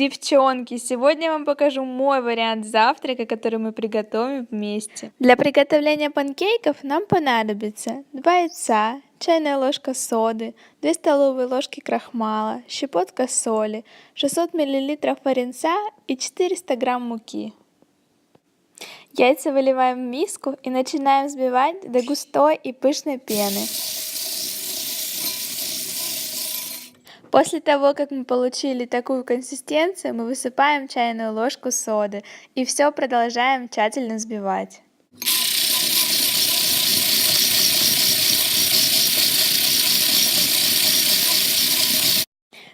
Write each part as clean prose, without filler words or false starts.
Девчонки, сегодня я вам покажу мой вариант завтрака, который мы приготовим вместе. Для приготовления панкейков нам понадобится 2 яйца, чайная ложка соды, 2 столовые ложки крахмала, щепотка соли, 600 мл варенца и 400 грамм муки. Яйца выливаем в миску и начинаем взбивать до густой и пышной пены. После того, как мы получили такую консистенцию, мы высыпаем чайную ложку соды и все продолжаем тщательно взбивать.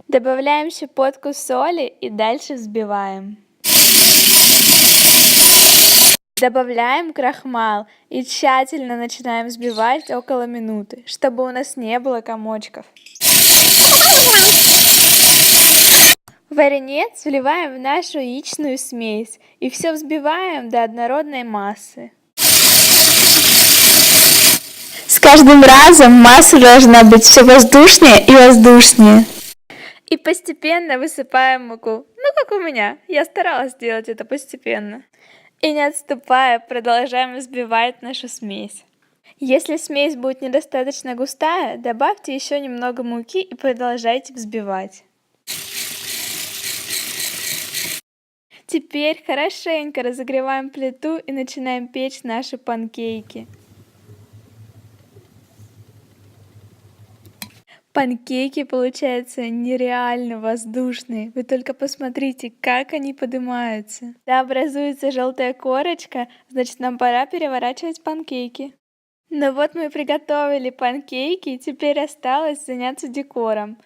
Добавляем щепотку соли и дальше взбиваем. Добавляем крахмал и тщательно начинаем взбивать около минуты, чтобы у нас не было комочков. Варенец вливаем в нашу яичную смесь и все взбиваем до однородной массы. С каждым разом масса должна быть все воздушнее и воздушнее. И постепенно высыпаем муку. Ну, как у меня. Я старалась сделать это постепенно. И не отступая, продолжаем взбивать нашу смесь. Если смесь будет недостаточно густая, добавьте еще немного муки и продолжайте взбивать. Теперь хорошенько разогреваем плиту и начинаем печь наши панкейки. Панкейки получаются нереально воздушные. Вы только посмотрите, как они поднимаются. Когда образуется желтая корочка, значит нам пора переворачивать панкейки. Ну вот мы приготовили панкейки, теперь осталось заняться декором.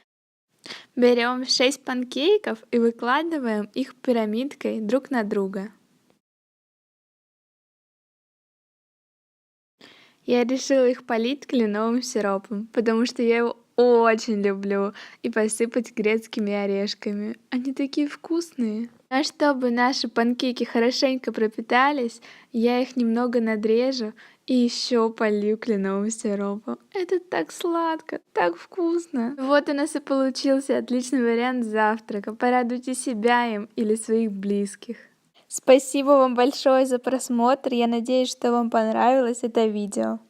Берем 6 панкейков и выкладываем их пирамидкой друг на друга. Я решила их полить кленовым сиропом, потому что я его очень люблю, и посыпать грецкими орешками. Они такие вкусные. А чтобы наши панкейки хорошенько пропитались, я их немного надрежу и еще полью кленовым сиропом. Это так сладко, так вкусно. Вот у нас и получился отличный вариант завтрака. Порадуйте себя им или своих близких. Спасибо вам большое за просмотр. Я надеюсь, что вам понравилось это видео.